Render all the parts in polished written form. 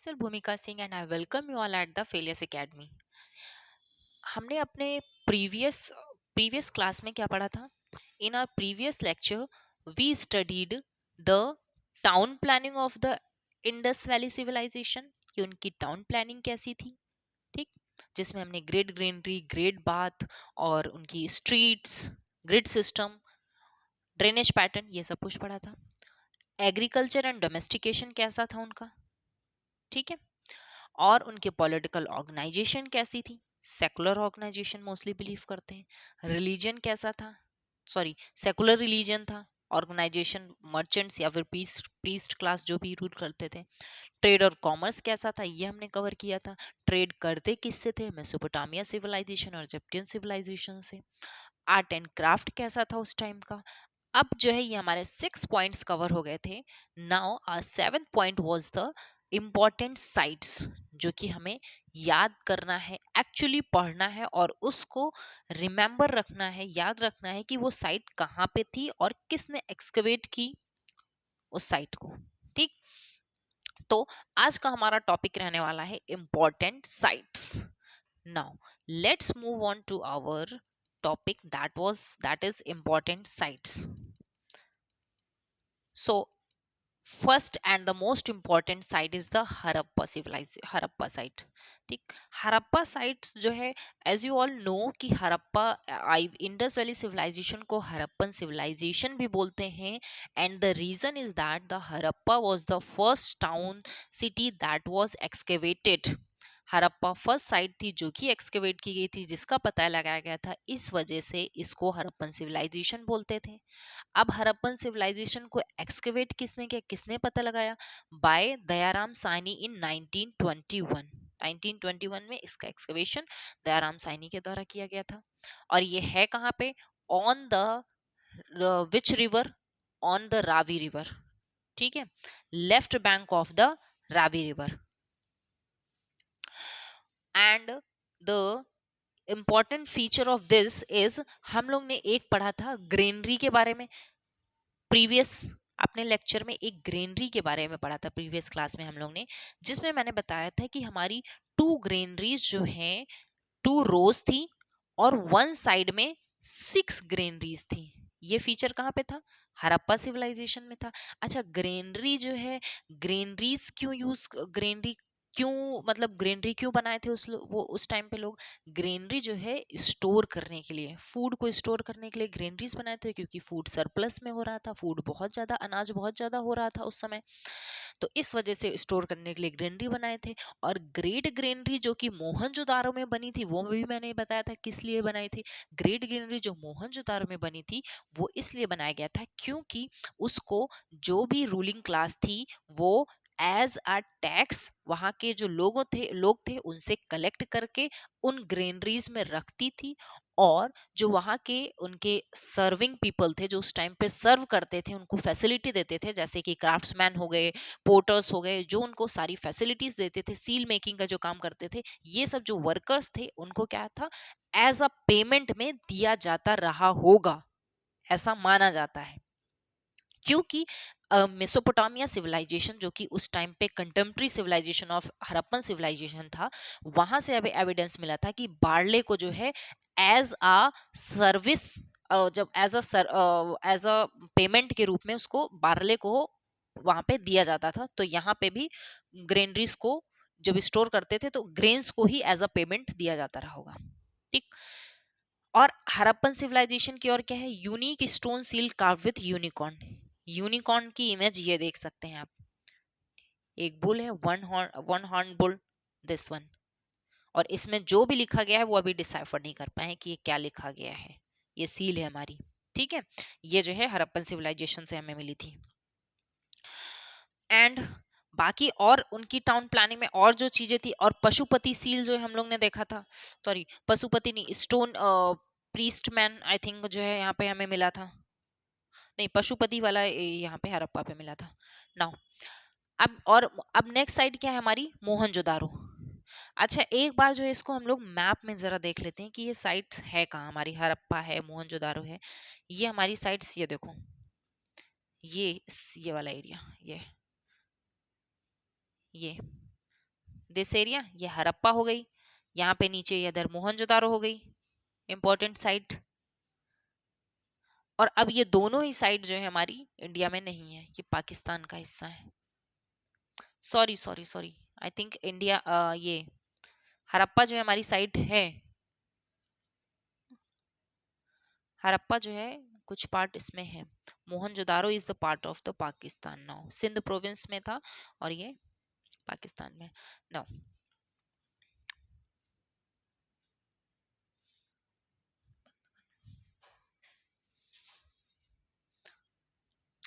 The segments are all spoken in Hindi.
myself Bhumika Singh and I welcome you all at the Failures Academy. हमने अपने प्रीवियस प्रीवियस क्लास में क्या पढ़ा था? In our previous lecture we studied the town planning of the Indus valley civilisation कि उनकी टाउन प्लानिंग कैसी थी, ठीक? जिसमें हमने ग्रेड ग्रीनरी, ग्रेड बाथ और उनकी streets, grid system, drainage pattern ये सब कुछ पढ़ा था. एग्रीकल्चर एंड डोमेस्टिकेशन कैसा था उनका, ठीक है? और उनके पॉलिटिकल ऑर्गेनाइजेशन कैसी थी? सेकुलर ऑर्गेनाइजेशन मोस्टली बिलीव करते हैं. रिलीजन कैसा था? सॉरी, सेकुलर रिलीजन था. ऑर्गेनाइजेशन मर्चेंट्स या फिर प्रीस्ट क्लास जो भी रूल करते थे. ट्रेड और कॉमर्स कैसा था ये हमने कवर किया था. ट्रेड करते किससे थे? मेसोपोटामिया सिविलाइजेशन और इजिप्टियन सिविलाइजेशन से. आर्ट एंड क्राफ्ट कैसा था उस टाइम का? अब जो है ये हमारे 6 पॉइंट्स कवर हो गए थे. Now our 7th point was the important sites जो कि हमें याद करना है, एक्चुअली पढ़ना है और उसको रिमेंबर रखना है, याद रखना है कि वो साइट कहाँ पे थी और किसने एक्सकवेट की उस साइट को, ठीक? तो आज का हमारा टॉपिक रहने वाला है important sites. Now let's move on to our topic that is important sites. So first and the most important site is the Harappa site, ठीक? हरप्पा साइट्स जो है, एज यू ऑल नो कि हरप्पा इंडस वैली सिविलाइजेशन को हरप्पन सिविलाइजेशन भी बोलते हैं. And the reason is that the Harappa was the first town city that was excavated. Harappa first site थी जो कि एक्सकेवेट की गई थी, जिसका पता लगाया गया था. इस वजह से इसको हरप्पन सिविलाइजेशन बोलते थे. अब हरप्पन सिविलाइजेशन को एक्सकेवेट किसने किया, किसने पता लगाया? बाय दयाराम साहनी इन 1921. 1921 में इसका एक्सकेवेशन दयाराम साहनी के द्वारा किया गया था. और ये है कहाँ पे? On the which river? On the Ravi river, ठीक है? Left bank of the Ravi river. And the important feature of this is, हम लोग ने एक पढ़ा था ग्रेनरी के बारे में. प्रीवियस अपने लेक्चर में एक ग्रेनरी के बारे में पढ़ा था प्रीवियस क्लास में हम लोग ने, जिसमें मैंने बताया था कि हमारी 2 ग्रेनरीज जो हैं, 2 रोज थी और 1 साइड में 6 ग्रेनरीज थी. ये फीचर कहाँ पे था? हरप्पा सिविलाइजेशन में था. अच्छा, ग्रेनरी जो है, ग्रेनरी क्यों, मतलब ग्रेनरी क्यों बनाए थे वो उस टाइम पे लोग? ग्रेनरी जो है स्टोर करने के लिए, फूड को स्टोर करने के लिए ग्रेनरीज बनाए थे, क्योंकि फूड सरप्लस में हो रहा था, फूड बहुत ज्यादा, अनाज बहुत ज्यादा हो रहा था उस समय. तो इस वजह से स्टोर करने के लिए ग्रेनरी बनाए थे. और ग्रेट ग्रेनरी जो कि मोहनजोदारो में बनी थी, वो भी मैंने बताया था किस लिए बनाई थी. ग्रेट ग्रेनरी जो मोहनजोदारो में बनी थी वो इसलिए बनाया गया था क्योंकि उसको जो भी रूलिंग क्लास थी वो एज अ टैक्स वहां के जो लोग थे उनसे कलेक्ट करके उन ग्रेनरीज में रखती थी. और जो वहां के उनके सर्विंग पीपल थे, जो उस टाइम पे सर्व करते थे, उनको फैसिलिटी देते थे, जैसे कि क्राफ्ट्समैन हो गए, पोर्टर्स हो गए, जो उनको सारी फैसिलिटीज देते थे, सील मेकिंग का जो काम करते थे, ये सब जो वर्कर्स थे उनको क्या था, एज अ पेमेंट में दिया जाता रहा होगा, ऐसा माना जाता है. क्योंकि मेसोपोटामिया सिविलाइजेशन जो कि उस टाइम पे contemporary civilisation of Harappan civilisation था, वहां से अभी एविडेंस मिला था कि बार्ले को जो है एज अ सर्विस, जब एज अ पेमेंट के रूप में उसको बार्ले को वहां पे दिया जाता था. तो यहाँ पे भी ग्रेनरीज को जब स्टोर करते थे तो ग्रेन्स को ही एज अ पेमेंट दिया जाता रहा होगा, ठीक? और हरप्पन सिविलाइजेशन की और क्या है? Unique stone seal curve with unicorn. Unicorn की इमेज ये देख सकते हैं आप. एक बुल है, one horn bull, this one. और इसमें जो भी लिखा गया है वो अभी डिसाइफर नहीं कर पाए हैं कि ये क्या लिखा गया है. ये सील है हमारी, ठीक है? ये जो है हरप्पन सिविलाइजेशन से हमें मिली थी. एंड बाकी और उनकी टाउन प्लानिंग में और जो चीजें थी, और पशुपति सील जो हम लोग ने देखा था, सॉरी पशुपति नहीं, stone priest man I think जो है यहाँ पे हमें मिला था. नहीं, पशुपति वाला यहाँ पे हरप्पा पे मिला था. नाउ अब नेक्स्ट साइड क्या है हमारी? मोहनजोदारो. अच्छा, एक बार जो है इसको हम लोग मैप में जरा देख लेते हैं कि ये साइट्स है कहाँ हमारी. हरप्पा है, मोहनजोदारो है, ये हमारी साइट्स. ये देखो, ये वाला एरिया, ये दिस एरिया, ये हड़प्पा हो गई, यहाँ पे नीचे ये इधर मोहनजोदारो हो गई, इंपॉर्टेंट साइट। और अब ये दोनों ही साइट जो है हमारी इंडिया में नहीं है, ये पाकिस्तान का हिस्सा है। Sorry sorry sorry, I think India, ये हड़प्पा जो है हमारी साइट है, हड़प्पा जो है कुछ पार्ट इसमें है, Mohenjodaro is the part of the Pakistan now, Sindh province में था और ये पाकिस्तान में नाउ।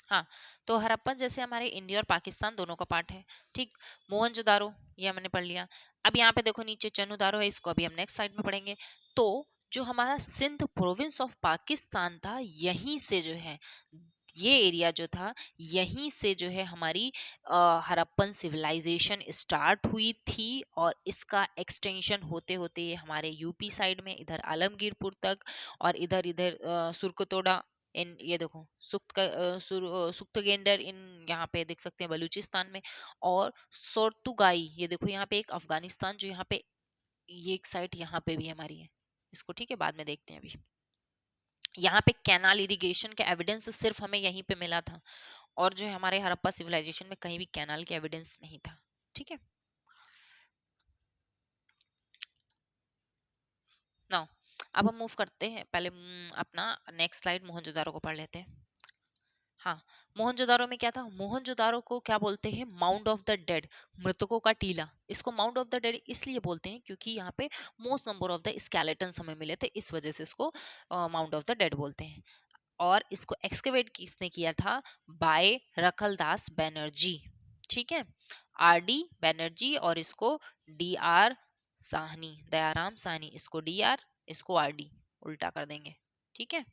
हाँ, तो हड़प्पन जैसे हमारे इंडिया और पाकिस्तान दोनों का पार्ट है, ठीक। मोहनजोदारो ये हमने पढ़ लिया। अब यहाँ पे देखो नीचे चनुदारो है, इसको अभी हम नेक्स्ट साइड में पढ़ेंगे। तो जो हमारा सिंध प्रोविंस ऑफ पाकिस्तान था, यहीं से जो है ये एरिया जो था, यहीं से जो है हमारी हड़प्पन सिविलाइजेशन स्टार्ट हुई थी, और इसका एक्सटेंशन होते होते ये हमारे यूपी साइड में इधर आलमगीरपुर तक, और इधर इधर सुरकतोड़ा, इन ये देखो सुख्तगेंडर इन यहाँ पे देख सकते हैं बलूचिस्तान में, और सोर्तुगाई ये देखो यहाँ पे एक अफगानिस्तान, जो यहाँ पे ये एक साइट यहाँ पे भी हमारी है, इसको ठीक है बाद में देखते हैं। अभी यहाँ पे कैनाल इरिगेशन का एविडेंस सिर्फ हमें यहीं पे मिला था, और जो है हमारे हड़प्पा सिविलाइजेशन में कहीं भी कैनाल के एविडेंस नहीं था, ठीक है। नाउ अब हम मूव करते हैं, पहले अपना नेक्स्ट स्लाइड मोहनजोदारो को पढ़ लेते हैं। हाँ, मोहनजोदारो में क्या था, मोहनजोदारो को क्या बोलते हैं, माउंट ऑफ द डेड, मृतकों का टीला। इसको माउंट ऑफ द डेड इसलिए बोलते हैं क्योंकि यहाँ पे most number of the skeletons हमें मिले थे, इस वजह से इसको माउंट ऑफ द डेड बोलते हैं। और इसको एक्सकेवेट किसने किया था, बाय रखलदास बैनर्जी, ठीक है, आर डी बैनर्जी, और इसको डी आर साहनी, दयाराम साहनी, इसको डी आर, इसको आर डी, उल्टा कर देंगे, ठीक है,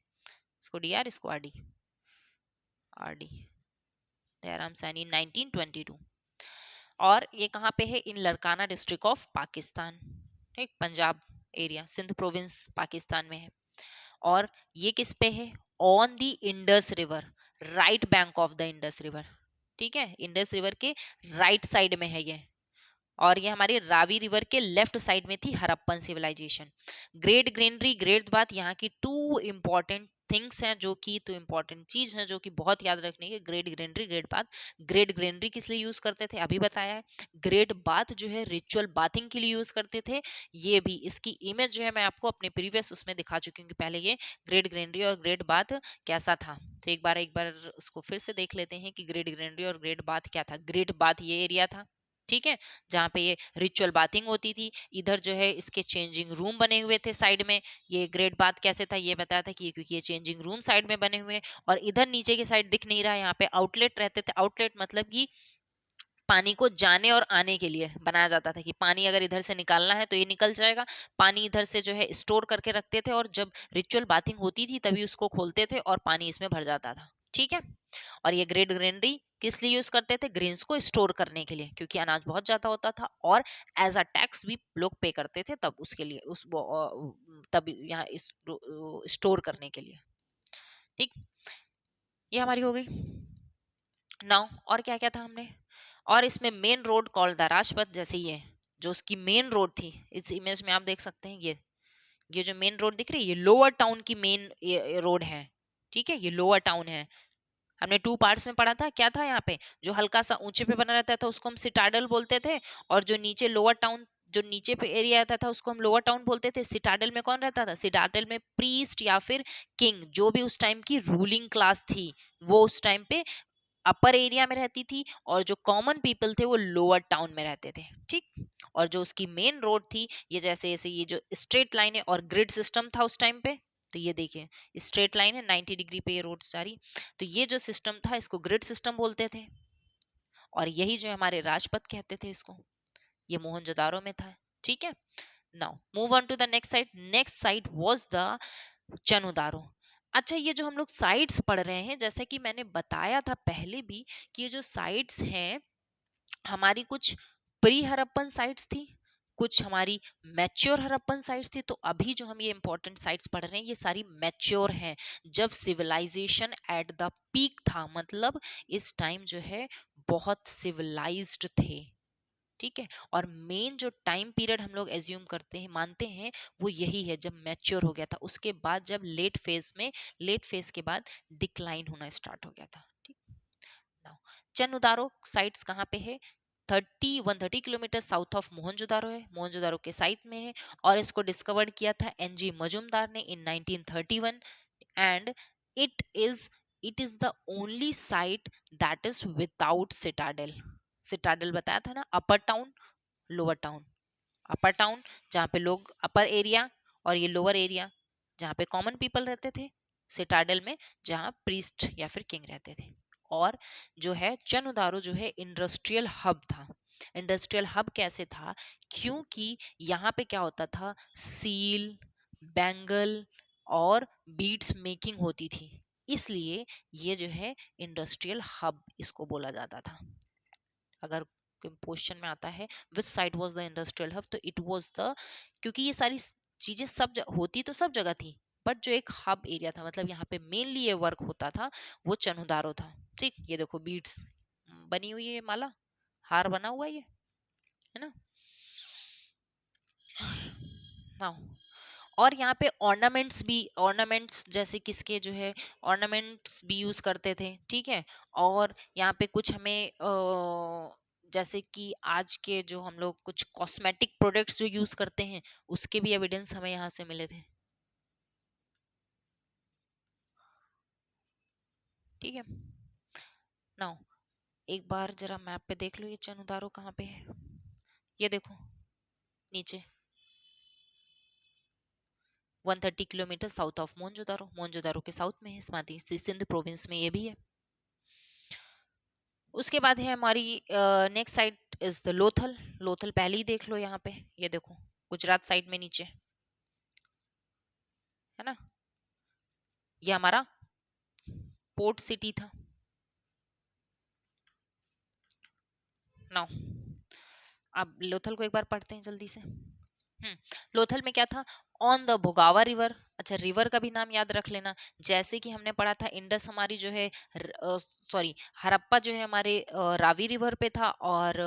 इसको डी आर, इसको आर डी, दयाराम साहनी 1922। और ये कहाँ पे है, इन लरकाना डिस्ट्रिक्ट ऑफ पाकिस्तान, ठीक, पंजाब एरिया, सिंध प्रोविंस पाकिस्तान में है। और ये किस पे है, on the Indus river, right bank of the Indus river, ठीक है, इंडस रिवर के राइट साइड में है ये। और ये हमारे रावी रिवर के लेफ्ट साइड में थी Harappan civilisation. Great granary, great बात, यहाँ की टू इंपॉर्टेंट थिंग्स हैं, जो कि तो इंपॉर्टेंट चीज है जो कि बहुत याद रखने की, ग्रेट ग्रेनरी, ग्रेट बात। ग्रेट ग्रेनरी किस लिए यूज करते थे अभी बताया है, ग्रेट बात जो है रिचुअल बाथिंग के लिए यूज करते थे। ये भी इसकी इमेज जो है मैं आपको अपने प्रीवियस उसमें दिखा चुकी हूँ कि पहले ये ग्रेट ग्रेनरी और ग्रेट बाथ कैसा था। तो एक बार उसको फिर से देख लेते हैं कि ग्रेट ग्रेनरी और ग्रेट बाथ क्या था। ग्रेट बाथ ये एरिया था, ठीक है, जहाँ पे ये रिचुअल बाथिंग होती थी। इधर जो है इसके चेंजिंग रूम बने हुए थे साइड में। ये ग्रेट बाथ कैसे था ये बताया था कि क्योंकि ये चेंजिंग रूम साइड में बने हुए हैं, और इधर नीचे की साइड दिख नहीं रहा है, यहाँ पे आउटलेट रहते थे। आउटलेट मतलब कि पानी को जाने और आने के लिए बनाया जाता था, कि पानी अगर इधर से निकालना है तो ये निकल जाएगा। पानी इधर से जो है स्टोर करके रखते थे, और जब रिचुअल बाथिंग होती थी तभी उसको खोलते थे और पानी इसमें भर जाता था, ठीक है। और ये ग्रेट ग्रेनरी किस लिए यूज करते थे, ग्रेन्स को स्टोर करने के लिए, क्योंकि अनाज बहुत ज्यादा होता था, और एज अ टैक्स भी लोग पे करते थे तब, उसके लिए तब यहाँ स्टोर करने के लिए, ठीक। ये हमारी हो गई नाउ। और क्या क्या था हमने, और इसमें main road called the Rajpath, जैसे ये जो उसकी मेन रोड थी, इस इमेज में आप देख सकते हैं, ये जो मेन रोड दिख रही है, ये लोअर टाउन की मेन रोड है, ठीक है, ये लोअर टाउन है। हमने टू पार्ट्स में पढ़ा था, क्या था यहाँ पे, जो हल्का सा ऊंचे पे बना रहता था उसको हम सिटाडल बोलते थे, और जो नीचे लोअर टाउन, जो नीचे पे एरिया आता था उसको हम लोअर टाउन बोलते थे। सिटाडल में कौन रहता था, सिटाडल में प्रीस्ट या फिर किंग, जो भी उस टाइम की रूलिंग क्लास थी, वो उस टाइम पे अपर एरिया में रहती थी, और जो कॉमन पीपल थे वो लोअर टाउन में रहते थे, ठीक। और जो उसकी मेन रोड थी, ये जैसे ऐसे ये जो स्ट्रेट लाइन है, और ग्रिड सिस्टम था उस टाइम पे, तो ये देखिए स्ट्रेट लाइन है, 90 डिग्री पे ये रोड जा रही, तो ये जो सिस्टम था इसको ग्रिड सिस्टम बोलते थे, और यही जो हमारे राजपथ कहते थे इसको, ये मोहनजोदारो में था, ठीक है। Now move on to the next side. Next side was the Chanhudaro. अच्छा, ये जो हम लोग साइट्स पढ़ रहे हैं, जैसे कि मैंने बताया था पहले भी, कि ये जो साइट्स हैं हमारी कुछ प्री हड़प्पन साइट्स थी, कुछ हमारी मैच्योर हड़प्पन साइट्स थी। तो अभी जो हम ये इंपॉर्टेंट साइट्स पढ़ रहे हैं ये सारी मैच्योर हैं, जब सिविलाइजेशन एट द पीक था, मतलब इस टाइम जो है बहुत सिविलाइज्ड थे, ठीक है। और मेन जो टाइम पीरियड हम लोग एज्यूम करते हैं, मानते हैं, वो यही है जब मैच्योर हो गया था, उसके बाद जब लेट फेज के बाद डिक्लाइन होना स्टार्ट हो गया था। ठीक। नाउ चनुदारो साइट्स कहाँ पे है? 130 किलोमीटर साउथ ऑफ मोहनजोदारो है, मोहनजोदारो के साइट में है। और इसको डिस्कवर्ड किया था एनजी मजुमदार ने इन 1931। And it is it is the only site that is without Citadel. Citadel बताया था ना, अपर टाउन लोअर टाउन। अपर टाउन जहाँ पे लोग, अपर एरिया, और ये लोअर एरिया जहाँ पे कॉमन पीपल रहते थे। सिटाडेल में जहाँ प्रीस्ट या फिर किंग रहते थे। और जो है चनुदारो जो है इंडस्ट्रियल हब था। इंडस्ट्रियल हब कैसे था? क्योंकि यहाँ पे क्या होता था, सील, बैंगल और बीड्स मेकिंग होती थी, इसलिए ये जो है इंडस्ट्रियल हब इसको बोला जाता था। अगर क्वेश्चन में आता है which side was the industrial hub, तो इट वाज द, क्योंकि ये सारी चीजें होती तो सब जगह थी, बट जो एक हब एरिया था, मतलब यहाँ पे मेनली ये वर्क होता था, वो चनुदारो था। ठीक, ये देखो बीड्स बनी हुई है, ये माला, हार बना हुआ है ये, है ना। नाउ और यहाँ पे ऑर्नामेंट्स जैसे किसके जो है ऑर्नामेंट्स भी यूज करते थे। ठीक है। और यहाँ पे कुछ हमें जैसे कि आज के जो हम लोग कुछ कॉस्मेटिक प्रोडक्ट्स जो यूज करते हैं, उसके भी एविडेंस हमें यहाँ से मिले थे। ठीक है। नाउ एक बार जरा मैप पे देख लो ये चनुदारो कहाँ पे है। ये देखो नीचे 130 kilometre south of Mohenjodaro, Mohenjodaro के साउथ में है, स्माती सिंध प्रोविंस में ये भी है। उसके बाद है हमारी next side is the Lothal. Lothal पहले ही देख लो यहाँ पे, ये देखो गुजरात साइड में नीचे, है ना। ये हमारा पोर्ट सिटी था। नाउ अब लोथल को एक बार पढ़ते हैं जल्दी से। लोथल में क्या था? ऑन द भोगावा रिवर। अच्छा, रिवर का भी नाम याद रख लेना। जैसे कि हमने पढ़ा था इंडस हमारी जो है, सॉरी, हड़प्पा जो है हमारे रावी रिवर पे था, और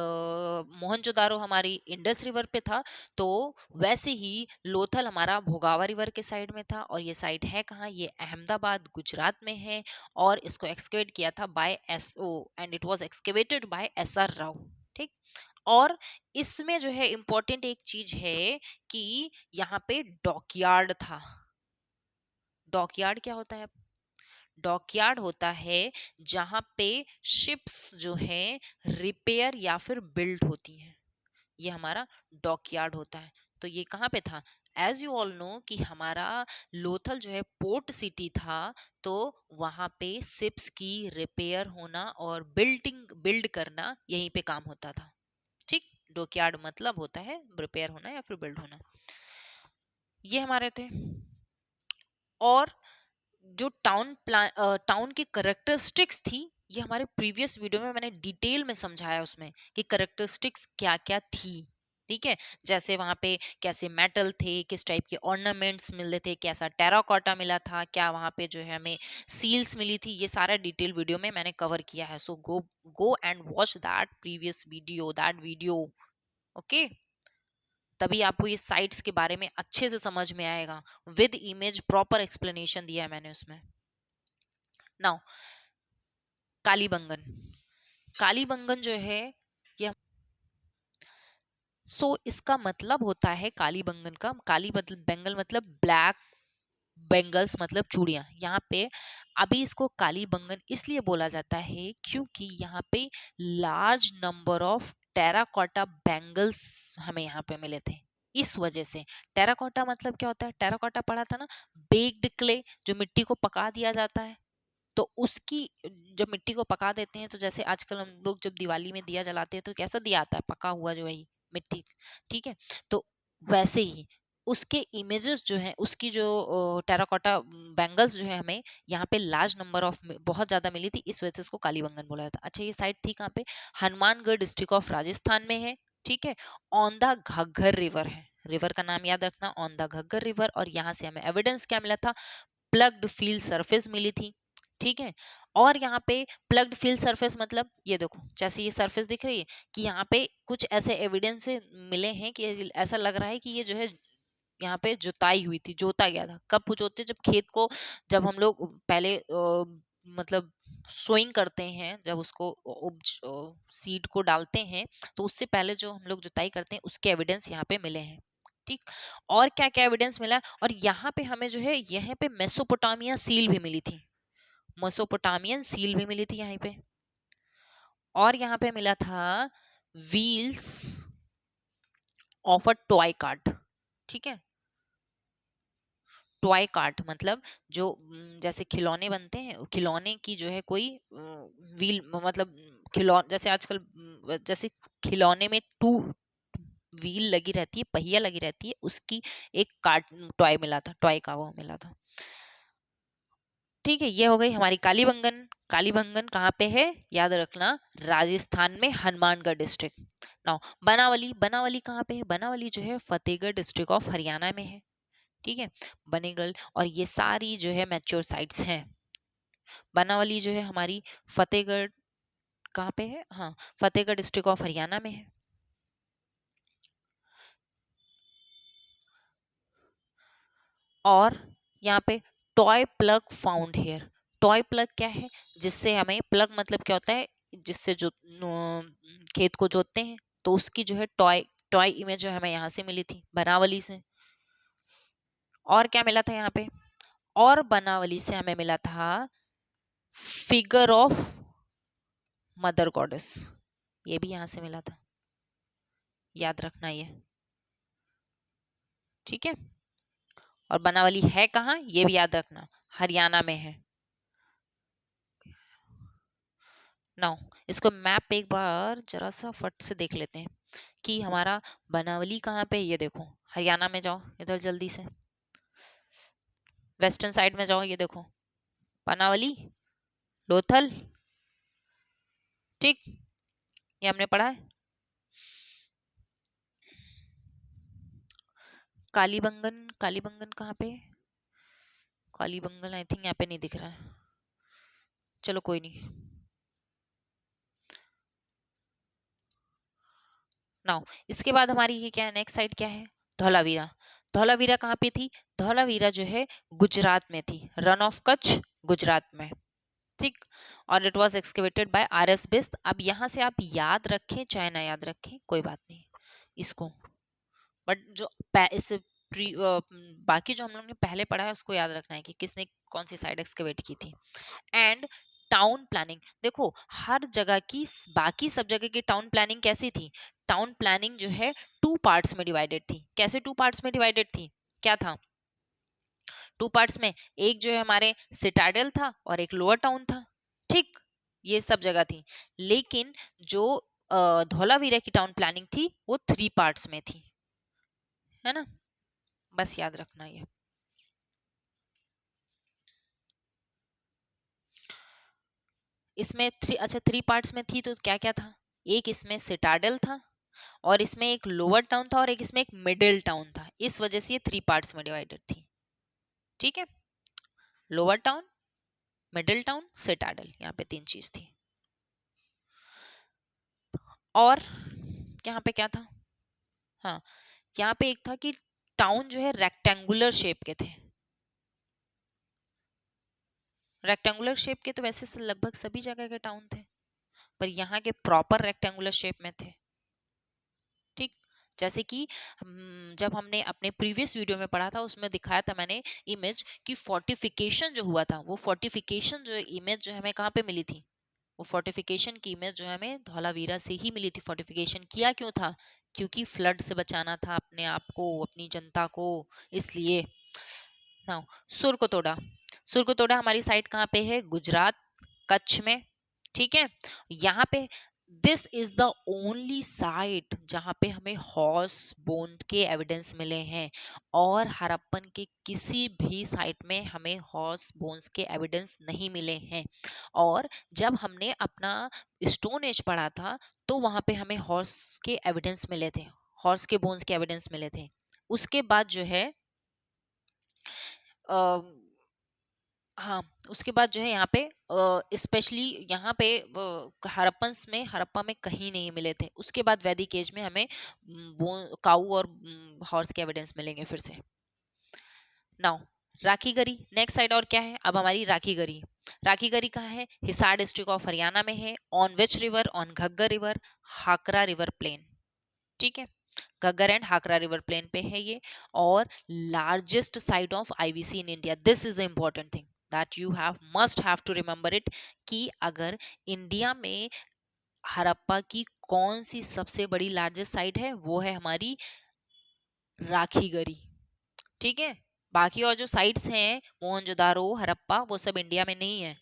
मोहनजोदारो हमारी इंडस रिवर पे था। तो वैसे ही लोथल हमारा भोगावा रिवर के साइड में था। और ये साइट है कहाँ? ये अहमदाबाद गुजरात में है। और इसको एक्सकेवेट किया था by SO, and it was excavated by SR Rao. ठीक। और इसमें जो है इम्पोर्टेंट एक चीज है कि यहाँ पे डॉकयार्ड था। डॉकयार्ड क्या होता है? डॉकयार्ड होता है जहाँ पे शिप्स जो है रिपेयर या फिर बिल्ड होती हैं, ये हमारा डॉकयार्ड होता है। तो ये कहाँ पे था? एज यू ऑल नो कि हमारा लोथल जो है पोर्ट सिटी था, तो वहां पे शिप्स की रिपेयर होना और बिल्ड करना यहीं पे काम होता था। ठीक। डॉकयार्ड मतलब होता है रिपेयर होना या फिर बिल्ड होना। ये हमारे थे। और जो टाउन की करेक्टरिस्टिक्स थी, ये हमारे प्रीवियस वीडियो में मैंने डिटेल में समझाया उसमें कि करेक्टरिस्टिक्स क्या क्या थी। ठीक है। जैसे वहां पे कैसे मेटल थे, किस टाइप के ऑर्नामेंट्स मिले थे, कैसा टेराकोटा मिला था, क्या वहां पे जो है हमें सील्स मिली थी, ये सारा डिटेल वीडियो में मैंने कवर किया है। So go and watch that video. Okay. तभी आपको ये साइट्स के बारे में अच्छे से समझ में आएगा। विद इमेज प्रॉपर एक्सप्लेनेशन दिया है मैंने उसमें। नाउ कालीबंगन। कालीबंगन जो है ये, इसका मतलब होता है कालीबंगन का, काली मतलब बेंगल मतलब ब्लैक, बेंगल्स मतलब चूड़ियां। यहाँ पे अभी इसको कालीबंगन इसलिए बोला जाता है क्योंकि यहाँ पे large number of terracotta bangles हमें यहाँ पे मिले थे। इस वजह से टेराकोटा मतलब क्या होता है? टेराकोटा पढ़ा था ना, बेक्ड क्ले, जो मिट्टी को पका दिया जाता है। तो उसकी, जब मिट्टी को पका देते हैं, तो जैसे आजकल हम लोग जब दिवाली में दिया जलाते हैं तो कैसा दिया आता है? पका हुआ जो वही मिट्टी। ठीक है। तो वैसे ही उसके इमेजेस जो है, उसकी जो टेराकोटा बैंगल्स जो है हमें यहाँ पे लार्ज नंबर ऑफ बहुत ज्यादा मिली थी, इस वजह से इसको कालीबंगन बोला जाता है। अच्छा, ये साइट थी कहाँ पे? हनुमानगढ़ डिस्ट्रिक्ट ऑफ राजस्थान में है। ठीक है। ऑन द घग्गर रिवर है, रिवर का नाम याद रखना, ऑन द घग्गर रिवर। और यहाँ से हमें एविडेंस क्या मिला था? प्लग्ड फील्ड सरफेस मिली थी। ठीक है। और यहाँ पे प्लग्ड फिल सरफेस मतलब ये देखो, जैसे ये सरफेस दिख रही है कि यहाँ पे कुछ ऐसे एविडेंस मिले हैं कि ऐसा लग रहा है कि ये जो है यहाँ पे जुताई हुई थी, जोता गया था। कब जोते? जब खेत को, जब हम लोग पहले मतलब सोइंग करते हैं, जब उसको सीड को डालते हैं, तो उससे पहले जो हम लोग जुताई करते हैं उसके एविडेंस यहाँ पे मिले हैं। ठीक। और क्या क्या एविडेंस मिला? और यहाँ पे हमें जो है, यहाँ पे मेसोपोटामिया सील भी मिली थी, मेसोपोटामियन सील भी मिली थी यहाँ पे। और यहाँ पे मिला था wheels of a toy cart. ठीक है। टॉय कार्ट मतलब जो जैसे खिलौने बनते हैं, खिलौने की जो है कोई व्हील, मतलब खिलौने जैसे आजकल जैसे खिलौने में टू व्हील लगी रहती है, पहिया लगी रहती है, उसकी एक कार्ट टॉय मिला था, टॉय का वो मिला था। ठीक है। ये हो गई हमारी कालीबंगन। कालीबंगन कहाँ पे है? याद रखना, राजस्थान में, हनुमानगढ़ डिस्ट्रिक्ट। नाउ बनावली, बनावली कहाँ पे है? बनावली जो है फतेहगढ़ डिस्ट्रिक्ट ऑफ हरियाणा में है। ठीक है। बनेगल, और ये सारी जो है मैच्योर साइट्स हैं। बनावली जो है हमारी फतेहगढ़ कहाँ पे है? हाँ, फतेहगढ़ डिस्ट्रिक्ट ऑफ हरियाणा में है। और यहाँ पे toy plug found here. Toy plug क्या है? जिससे हमें, प्लग मतलब क्या होता है? जिससे जो खेत को जोतते हैं, तो उसकी जो है टॉय, टॉय इमेज जो हमें यहाँ से मिली थी, बनावली से। और क्या मिला था यहाँ पे? और बनावली से हमें मिला था फिगर ऑफ मदर गॉडेस, ये भी यहाँ से मिला था, याद रखना ये। ठीक है। और बनावली है कहाँ, ये भी याद रखना, हरियाणा में है। नाउ इसको मैप एक बार जरा सा फट से देख लेते हैं कि हमारा बनावली कहाँ पे है। ये देखो, हरियाणा में जाओ इधर जल्दी से, वेस्टर्न साइड में जाओ, ये देखो बनावली, लोथल। ठीक, ये हमने पढ़ा है। कालीबंगन, कालीबंगन कहाँ पे? कालीबंगन आई थिंक यहाँ पे नहीं दिख रहा है, चलो कोई नहीं। नाउ इसके बाद हमारी ये क्या है, नेक्स्ट साइड क्या है? धौलावीरा। धौलावीरा कहाँ पे थी? धौलावीरा जो है गुजरात में थी, रन ऑफ कच्छ, गुजरात में। ठीक। और it was excavated by R S Bisht. अब यहाँ से आप याद रखें चाहे ना याद रखें कोई बात नहीं इसको, बट जो इससे बाकी जो हम लोग ने पहले पढ़ा है उसको याद रखना है कि किसने कौन सी साइड एक्सकेवेट की थी। एंड टाउन प्लानिंग, देखो हर जगह की, बाकी सब जगह की टाउन प्लानिंग कैसी थी? टाउन प्लानिंग जो है टू पार्ट्स में डिवाइडेड थी। कैसे टू पार्ट्स में डिवाइडेड थी? क्या था टू पार्ट्स में? एक जो है हमारे सिटाडेल था और एक लोअर टाउन था। ठीक। ये सब जगह थी। लेकिन जो धौलावीरा की टाउन प्लानिंग थी वो थ्री पार्ट्स में थी, है ना? बस याद रखना ये। इसमें थ्री पार्ट्स में थी तो क्या क्या था? एक इसमें सिटाडेल था, और इसमें एक लोअर टाउन था, और एक इसमें एक मिडिल टाउन था। इस वजह से ये थ्री पार्ट्स में डिवाइडेड थी। ठीक है। Lower town, middle town, Citadel, यहाँ पे तीन चीज थी। और यहाँ पे क्या था? हाँ, यहाँ पे एक था कि टाउन जो है रेक्टेंगुलर शेप के थे। रेक्टेंगुलर शेप के तो वैसे से लगभग सभी जगह के टाउन थे, पर यहाँ के प्रॉपर रेक्टेंगुलर शेप में थे। ठीक। जैसे कि जब हमने अपने प्रीवियस वीडियो में पढ़ा था उसमें दिखाया था मैंने इमेज कि फोर्टिफिकेशन जो हुआ था, वो फोर्टिफिकेशन जो इमेज जो हमें कहाँ पे मिली थी? वो फोर्टिफिकेशन की इमेज जो हमें धौलावीरा से ही मिली थी। फोर्टिफिकेशन किया क्यों था? क्योंकि फ्लड से बचाना था अपने आप को, अपनी जनता को, इसलिए। नाउ सुरकोतोड़ा, सुरकोतोड़ा हमारी साइड कहाँ पे है? गुजरात, कच्छ में। ठीक है। यहाँ पे this is the only site जहाँ पे हमें हॉर्स बोन के एविडेंस मिले हैं, और हड़प्पन के किसी भी साइट में हमें हॉर्स बोन्स के एविडेंस नहीं मिले हैं। और जब हमने अपना स्टोन एज पढ़ा था तो वहां पे हमें हॉर्स के एविडेंस मिले थे, हॉर्स के बोन्स के एविडेंस मिले थे। उसके बाद जो है हाँ, उसके बाद जो है यहाँ पे स्पेशली यहाँ पे हड़प्पन्स में, हड़प्पा में कहीं नहीं मिले थे। उसके बाद वैदिक एज में हमें काऊ और हॉर्स के एविडेंस मिलेंगे फिर से। नाउ राखी गरी नेक्स्ट साइड और क्या है, अब हमारी राखी गरी। राखी गरी कहाँ है, हिसार डिस्ट्रिक्ट ऑफ हरियाणा में है, on which river, on Ghaggar river, Hakra river plain. ठीक है, Ghaggar and Hakra river plain पे है ये, और largest site of IVC in India. This is the important thing that you have must have to remember it, कि अगर इंडिया में हड़प्पा की कौन सी सबसे बड़ी लार्जेस्ट साइट है, वो है हमारी राखी गरी। ठीक है, बाकी और जो साइट्स हैं मोहनजोदारो, हड़प्पा, वो सब इंडिया में नहीं है।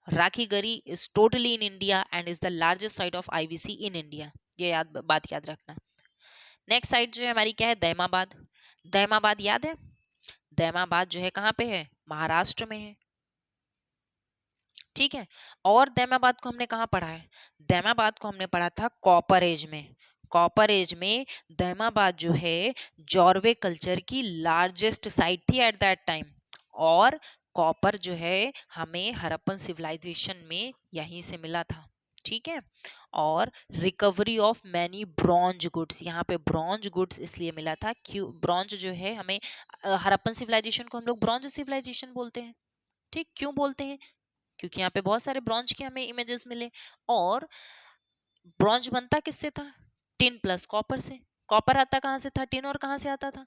राखी गरी is totally in India and is the largest site of IVC in India. ये बात याद रखना। नेक्स्ट साइट जो है हमारी क्या है, दैमाबाद। दैमाबाद याद है, दैमाबाद जो है कहाँ पे है, महाराष्ट्र में है। ठीक है, और दैमाबाद को हमने कहाँ पढ़ा है, दैमाबाद को हमने पढ़ा था कॉपर एज में। कॉपर एज में दैमाबाद जो है जॉर्वे कल्चर की लार्जेस्ट साइट थी एट दैट टाइम, और कॉपर जो है हमें हड़प्पन सिविलाइजेशन में यहीं से मिला था। ठीक है, और recovery of many bronze goods, यहाँ पे ब्रॉन्ज गुड्स इसलिए मिला था क्यों, ब्रॉन्ज जो है हमें हड़प्पन सिविलाइजेशन को हम लोग ब्रॉन्ज सिविलाइजेशन बोलते हैं। ठीक, क्यों बोलते हैं, क्योंकि यहाँ पे बहुत सारे ब्रॉन्ज के हमें इमेजेस मिले, और ब्रॉन्ज बनता किससे था, टिन प्लस कॉपर से। कॉपर आता कहाँ से था, टिन और कहाँ से आता था,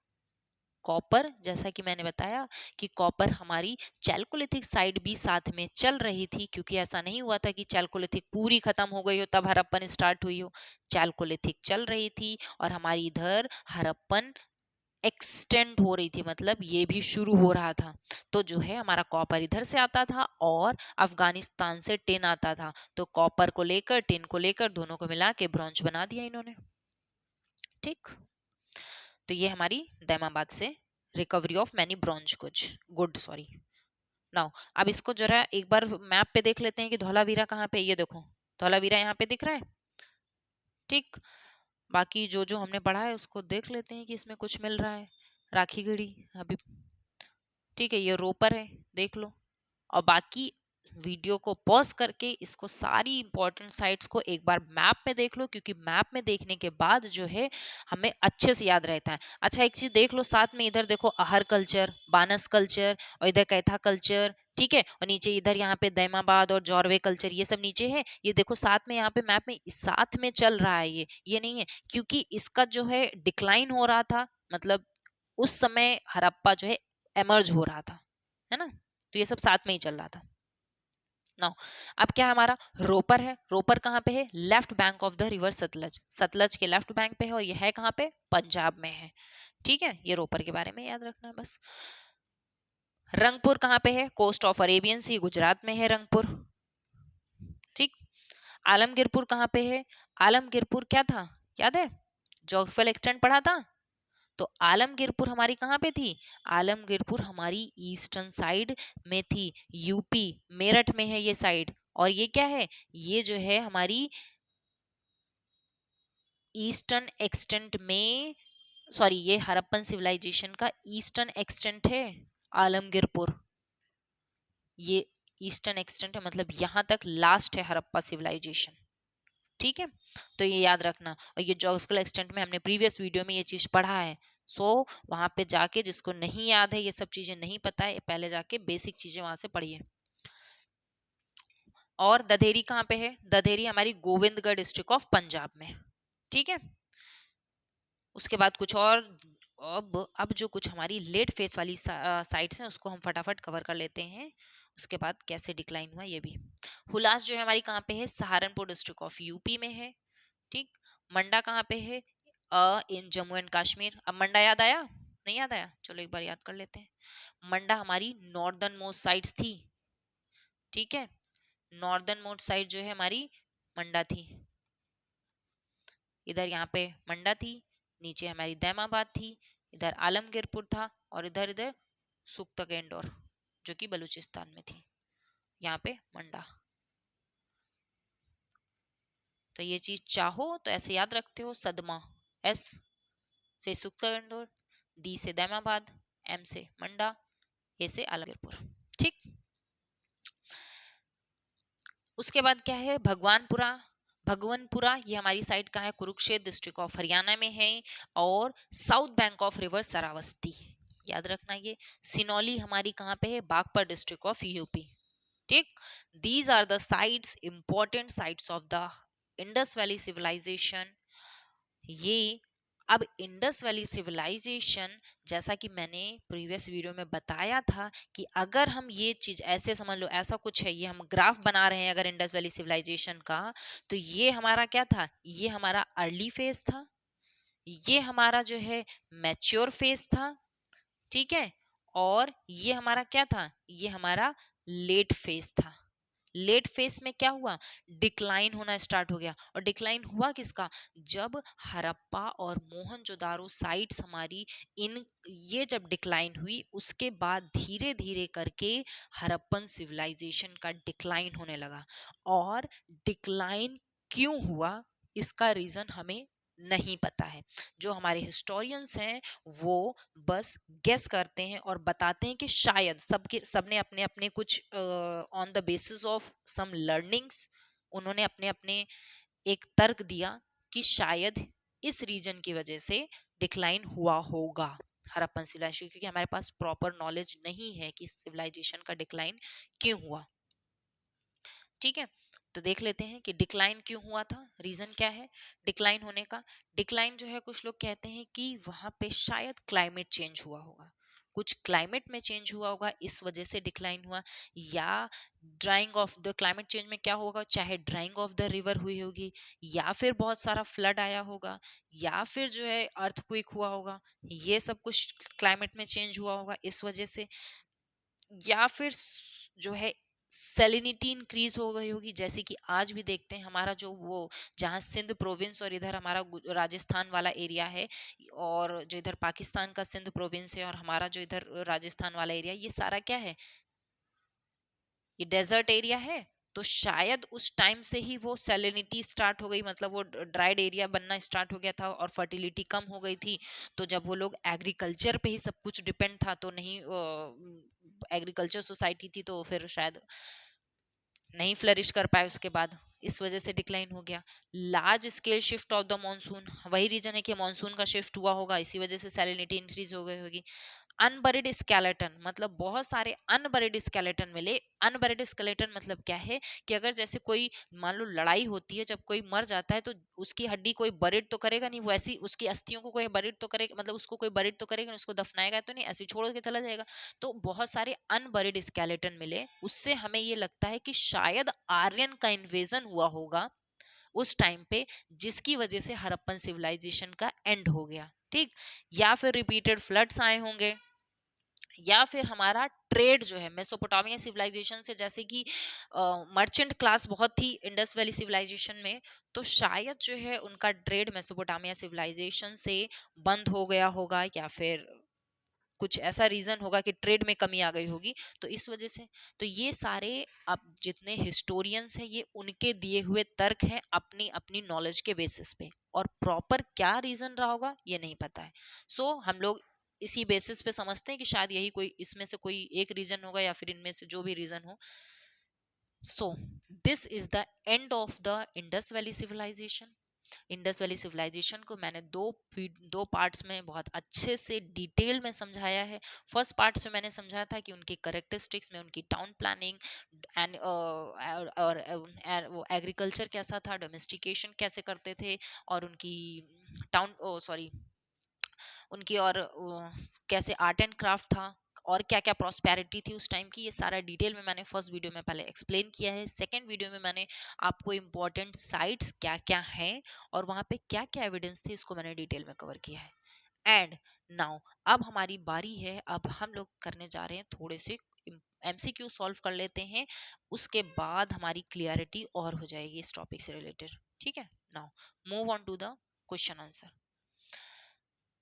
कॉपर। जैसा कि मैंने बताया कि कॉपर हमारी चैल्कोलिथिक साइड भी साथ में चल रही थी, क्योंकि ऐसा नहीं हुआ था कि चैल्कोलिथिक पूरी खत्म हो गई हो तब हड़प्पन स्टार्ट हुई हो। चैल्कोलिथिक चल रही थी और हमारी इधर हड़प्पन एक्सटेंड हो रही थी, मतलब ये भी शुरू हो रहा था। तो जो है हमारा कॉपर इधर से आता था और अफगानिस्तान से टिन आता था, तो कॉपर को लेकर टिन को लेकर दोनों को मिला के ब्रॉन्ज बना दिया इन्होंने। ठीक, तो ये हमारी दैमाबाद से recovery of many bronze good sorry. Now अब इसको जरा एक बार मैप पे देख लेते हैं कि धौलावीरा कहाँ पे, ये देखो धौलावीरा यहाँ पे दिख रहा है। ठीक, बाकी जो जो हमने पढ़ा है उसको देख लेते हैं कि इसमें कुछ मिल रहा है। राखी गढ़ी अभी, ठीक है, ये रोपर है, देख लो। और बाकी वीडियो को पॉज करके इसको सारी इंपॉर्टेंट साइट्स को एक बार मैप में देख लो, क्योंकि मैप में देखने के बाद जो है हमें अच्छे से याद रहता है। अच्छा एक चीज देख लो साथ में, इधर देखो अहर कल्चर, बानस कल्चर, और इधर कैथा कल्चर। ठीक है, और नीचे इधर यहाँ पे दैमाबाद और जॉर्वे कल्चर, ये सब नीचे है। ये देखो साथ में यहाँ पे मैप में साथ में चल रहा है, ये नहीं है, क्योंकि इसका जो है डिक्लाइन हो रहा था, मतलब उस समय हड़प्पा जो है एमर्ज हो रहा था, है ना, तो ये सब साथ में ही चल रहा था। नाउ अब क्या हमारा रोपर है, रोपर कहाँ पे है, left bank of the river Sutlej, Sutlej के लेफ्ट बैंक पे है, और ये है कहाँ पे, पंजाब में है। ठीक है, ये रोपर के बारे में याद रखना है बस। रंगपुर कहाँ पे है, कोस्ट ऑफ अरेबियन सी, गुजरात में है रंगपुर। ठीक, आलमगीरपुर कहाँ पे है, आलमगीरपुर क्या था, याद है, जोग्राफिकल एक्सटेंट पढ़ा था। तो आलमगीरपुर हमारी कहाँ पे थी, आलमगीरपुर हमारी ईस्टर्न साइड में थी, यूपी मेरठ में है ये साइड। और ये क्या है, ये जो है हमारी ईस्टर्न एक्सटेंट में, सॉरी ये हड़प्पन सिविलाइजेशन का ईस्टर्न एक्सटेंट है आलमगीरपुर, ये ईस्टर्न एक्सटेंट है, मतलब यहाँ तक लास्ट है हड़प्पा सिविलाइजेशन। ठीक है, तो ये याद रखना। और ये जोग्राफिकल एक्सटेंट में हमने प्रीवियस वीडियो में ये चीज पढ़ा है, सो वहां पे जाके जिसको नहीं याद है, ये सब चीजें नहीं पता है, पहले जाके बेसिक चीजें वहां से पढ़िए। और दधेरी कहाँ पे है, दधेरी हमारी गोविंदगढ़ डिस्ट्रिक्ट ऑफ पंजाब में। ठीक है, उसके बाद कुछ और, अब जो कुछ हमारी लेट फेस वाली साइट्स हैं उसको हम फटाफट कवर कर लेते हैं, उसके बाद कैसे डिक्लाइन हुआ ये भी। हुलास जो है हमारी कहाँ पे है, सहारनपुर डिस्ट्रिक्ट ऑफ यूपी में है। ठीक, मंडा कहाँ पे है, इन जम्मू एंड कश्मीर। अब मंडा याद आया, नहीं याद आया, चलो एक बार याद कर लेते हैं। मंडा हमारी नॉर्दर्न मोस्ट साइड्स थी। ठीक है, नॉर्दर्न मोस्ट साइड जो है हमारी मंडा थी, इधर यहाँ पे मंडा थी, नीचे हमारी दैमाबाद थी, इधर आलमगीरपुर था, और इधर इधर सुख्तागेंडोर जो कि बलूचिस्तान में थी, यहाँ पे मंडा। तो ये चीज चाहो तो ऐसे याद रखते हो, सदमा, एस से सुख्तागेंडोर, डी से दैमाबाद, एम से मंडा, ए से आलमगीरपुर। ठीक, उसके बाद क्या है, भगवानपुरा। भगवानपुरा ये हमारी साइड का है, कुरुक्षेत्र डिस्ट्रिक्ट ऑफ हरियाणा में है। और south bank of river Saraswati, याद रखना ये। सिनौली हमारी कहाँ पे है, बागपत डिस्ट्रिक्ट ऑफ यूपी। ठीक, these are the sites, important sites of the Indus valley civilisation. ये अब इंडस वैली सिविलाइजेशन, जैसा कि मैंने प्रीवियस वीडियो में बताया था कि अगर हम ये चीज ऐसे समझ लो, ऐसा कुछ है, ये हम ग्राफ बना रहे हैं अगर इंडस वैली सिविलाइजेशन का, तो ये हमारा क्या था, ये हमारा अर्ली फेज था, ये हमारा जो है मैच्योर फेज था, ठीक है, और ये हमारा क्या था, ये हमारा लेट फेज था। लेट फेज में क्या हुआ, डिक्लाइन होना स्टार्ट हो गया। और डिक्लाइन हुआ किसका, जब हड़प्पा और मोहनजोदारो साइट्स हमारी, इन ये जब डिक्लाइन हुई, उसके बाद धीरे धीरे करके हड़प्पन सिविलाइजेशन का डिक्लाइन होने लगा। और डिक्लाइन क्यों हुआ, इसका रीजन हमें नहीं पता है। जो हमारे हिस्टोरियंस हैं वो बस गेस करते हैं और बताते हैं कि शायद सबके सबने अपने अपने कुछ on the basis of some learnings, उन्होंने अपने अपने एक तर्क दिया कि शायद इस रीजन की वजह से डिक्लाइन हुआ होगा हड़प्पन सिविलाइजेशन, क्योंकि हमारे पास प्रॉपर नॉलेज नहीं है कि सिविलाइजेशन का डिक्लाइन क्यों हुआ। ठीक है, तो देख लेते हैं कि डिक्लाइन क्यों हुआ था, रीजन क्या है डिक्लाइन होने का। डिक्लाइन जो है, कुछ लोग कहते हैं कि वहां पे शायद क्लाइमेट चेंज हुआ होगा, कुछ क्लाइमेट में चेंज हुआ होगा, इस वजह से डिक्लाइन हुआ। या drying of the climate change में क्या होगा, चाहे ड्राइंग ऑफ द रिवर हुई होगी, या फिर बहुत सारा फ्लड आया होगा, या फिर जो है अर्थक्वेक हुआ होगा, ये सब कुछ क्लाइमेट में चेंज हुआ होगा इस वजह से। या फिर जो है सेलिनिटी इंक्रीज हो गई होगी, जैसे कि आज भी देखते हैं हमारा जो वो, जहाँ सिंध प्रोविंस और इधर हमारा राजस्थान वाला एरिया है, और जो इधर पाकिस्तान का सिंध प्रोविंस है और हमारा जो इधर राजस्थान वाला एरिया, ये सारा क्या है, ये डेजर्ट एरिया है। तो शायद उस टाइम से ही वो सेलिनिटी स्टार्ट हो गई, मतलब वो ड्राइड एरिया बनना स्टार्ट हो गया था और फर्टिलिटी कम हो गई थी। तो जब वो लोग एग्रीकल्चर पे ही सब कुछ डिपेंड था, तो नहीं एग्रीकल्चर सोसाइटी थी, तो फिर शायद नहीं फ्लरिश कर पाए उसके बाद, इस वजह से डिक्लाइन हो गया। Large scale shift of the monsoon, वही रीजन है कि मॉनसून का शिफ्ट हुआ होगा, इसी वजह से सैलिनिटी इंक्रीज हो गई होगी। अनबरिड स्केलेटन, मतलब बहुत सारे अनबरिड स्केलेटन मिले। अनबरिड स्केलेटन मतलब क्या है कि अगर जैसे कोई, मान लो लड़ाई होती है, जब कोई मर जाता है तो उसकी हड्डी कोई बरिड तो करेगा नहीं, वैसी उसकी अस्थियों को कोई बरिड तो करेगा, मतलब उसको कोई बरिड तो करेगा नहीं, उसको दफनाएगा तो नहीं, ऐसे छोड़ के चला जाएगा। तो बहुत सारे अनबरिड स्केलेटन मिले, उससे हमें ये लगता है कि शायद आर्यन का इन्वेजन हुआ होगा उस टाइम पे, जिसकी वजह से हड़प्पन सिविलाइजेशन का एंड हो गया। ठीक, या फिर रिपीटेड फ्लड्स आए होंगे, या फिर हमारा ट्रेड जो है मेसोपोटामिया सिविलाइजेशन से, जैसे कि मर्चेंट क्लास बहुत थी इंडस वैली सिविलाइजेशन में, तो शायद जो है उनका ट्रेड मेसोपोटामिया सिविलाइजेशन से बंद हो गया होगा, या फिर कुछ ऐसा रीजन होगा कि ट्रेड में कमी आ गई होगी, तो इस वजह से। तो ये सारे अब जितने हिस्टोरियंस हैं, ये उनके दिए हुए तर्क हैं अपनी अपनी नॉलेज के बेसिस पे, और प्रॉपर क्या रीजन रहा होगा ये नहीं पता है। सो हम लोग इसी बेसिस पे समझते हैं कि शायद यही कोई, इसमें से कोई एक रीजन होगा, या फिर इनमें से जो भी रीजन हो। So this is the end of the Indus valley civilisation. Indus valley civilisation को मैंने दो पार्ट्स में बहुत अच्छे से डिटेल में समझाया है। फर्स्ट पार्ट में मैंने समझाया था कि उनकी करेक्टरिस्टिक्स में उनकी टाउन प्लानिंग एंड और वो एग्रीकल्चर कैसा था, डोमेस्टिकेशन कैसे करते थे, और उनकी टाउन सॉरी उनकी, और कैसे आर्ट एंड क्राफ्ट था, और क्या क्या प्रॉस्पेरिटी थी उस टाइम की, ये सारा डिटेल में मैंने फर्स्ट वीडियो में पहले एक्सप्लेन किया है। सेकंड वीडियो में मैंने आपको इम्पोर्टेंट साइट्स क्या क्या हैं और वहाँ पे क्या क्या एविडेंस थे, इसको मैंने डिटेल में कवर किया है। एंड नाउ अब हमारी बारी है, अब हम लोग करने जा रहे हैं थोड़े से एमसीक्यू सॉल्व कर लेते हैं, उसके बाद हमारी क्लियरिटी और हो जाएगी इस टॉपिक से रिलेटेड। ठीक है, now move on to the question answer.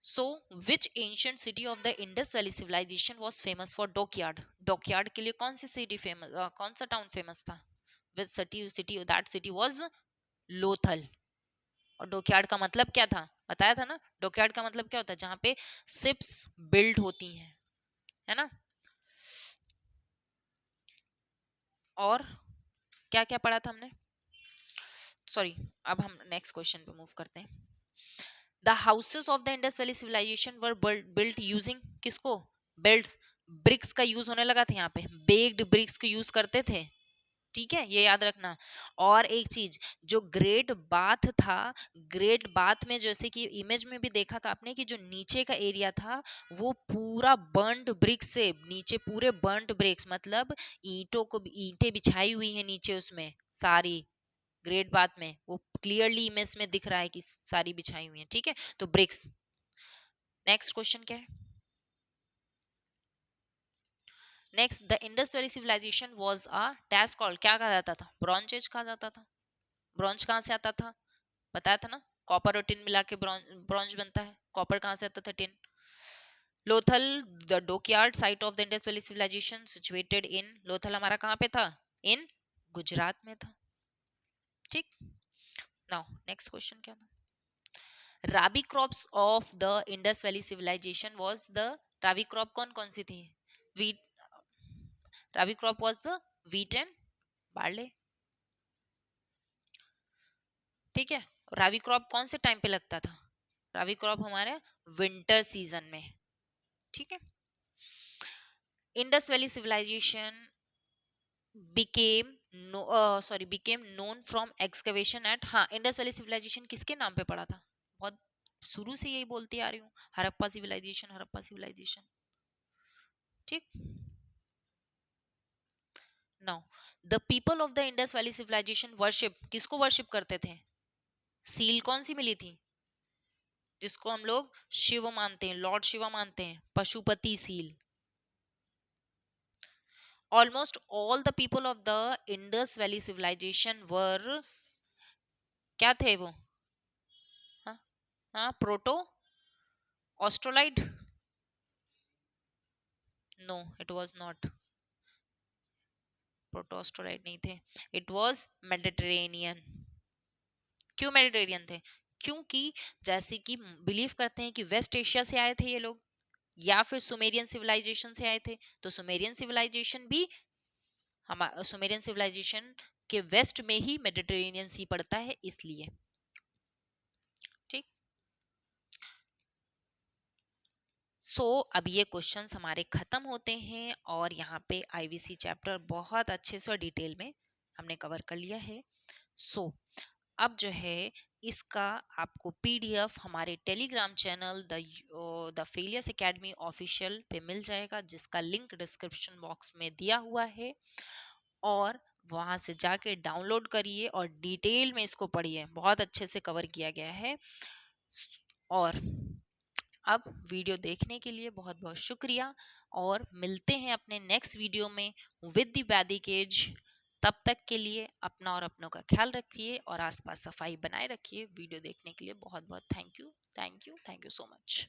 So, which ancient city of the Indus Valley civilization was famous for dockyard? Dockyard के लिए कौन सी city famous, कौन सा town famous था? Which city that city was Lothal. और डॉकयार्ड का मतलब क्या था, बताया था ना, डॉकयार्ड का मतलब क्या होता है, जहाँ पे शिप्स बिल्ड होती हैं, है ना। और क्या क्या पढ़ा था हमने, सॉरी, अब हम नेक्स्ट क्वेश्चन पे मूव करते हैं। The houses of the Indus valley civilisation were built using किसको, बिल्ड्स, ब्रिक्स का यूज होने लगा था यहाँ पे, बेक्ड ब्रिक्स का यूज करते थे, ठीक है, ये याद रखना। और एक चीज, जो ग्रेट बाथ था, ग्रेट बाथ में जैसे कि इमेज में भी देखा था आपने कि जो नीचे का एरिया था वो पूरा बर्न्ड ब्रिक्स से, नीचे पूरे बर्न्ड ब्रिक्स मतलब ईंटों को, ईंटें बिछाई हुई है नीचे उसमें सारी, ग्रेट बात में वो क्लियरली इमेज में दिख रहा है कि सारी बिछाई हुई है, ठीक है, तो ब्रिक्स। नेक्स्ट क्वेश्चन क्या है, next, the Indus valley civilisation was a dash called, क्या कहा जाता था, ब्रॉन्ज एज कहा जाता था। ब्रॉन्ज कहाँ से आता था, बताया था ना, कॉपर और टिन मिला के ब्रॉन्ज बनता है, कॉपर कहाँ से आता था, tin. Lothal, the dockyard site of the Indus valley civilisation situated in, Lothal हमारा कहाँ पे था, इन गुजरात में था, ठीक। नाउ नेक्स्ट क्वेश्चन क्या था, rabi crops of the Indus valley civilisation was the, rabi crop कौन कौन सी थी, wheat, rabi crop was the wheat and barley, ठीक है। राबी क्रॉप कौन से टाइम पे लगता था, राबी क्रॉप हमारे विंटर सीजन में, ठीक है। Indus valley civilisation became became known from excavation at, हाँ, इंडस वैली सिविलाइजेशन किसके नाम पे पड़ा था, बहुत शुरू से यही बोलती आ रही हूँ, हड़प्पा सिविलाइजेशन, हड़प्पा सिविलाइजेशन, ठीक। Now the people of the Indus valley civilisation worship, किसको वर्शिप करते थे, सील कौन सी मिली थी, जिसको हम लोग शिव मानते हैं, लॉर्ड शिवा मानते हैं, Pashupati seal. Almost all the people of the Indus valley civilisation were, क्या थे वो, हाँ, हाँ, proto australoid, no it was not, proto australoid नहीं थे, इट वाज मेडिटेरेनियन। क्यों मेडिटेरेनियन थे, क्योंकि जैसे कि बिलीव करते हैं कि वेस्ट एशिया से आए थे ये लोग, या फिर सुमेरियन सिविलाइजेशन से आए थे, तो सुमेरियन सिविलाइजेशन भी, हमारा सुमेरियन सिविलाइजेशन के वेस्ट में ही मेडिटेरेनियन सी पड़ता है, इसलिए, ठीक। अब ये क्वेश्चंस हमारे खत्म होते हैं और यहाँ पे आईवीसी चैप्टर बहुत अच्छे से और डिटेल में हमने कवर कर लिया है। अब जो है इसका आपको पीडीएफ हमारे Telegram channel the failures academy official पे मिल जाएगा, जिसका लिंक डिस्क्रिप्शन बॉक्स में दिया हुआ है, और वहां से जाके डाउनलोड करिए और डिटेल में इसको पढ़िए, बहुत अच्छे से कवर किया गया है। और अब वीडियो देखने के लिए बहुत बहुत शुक्रिया, और मिलते हैं अपने नेक्स्ट वीडियो में विद द वैदिक एज। तब तक के लिए अपना और अपनों का ख्याल रखिए और आसपास सफाई बनाए रखिए। वीडियो देखने के लिए बहुत बहुत thank you, thank you, thank you so much.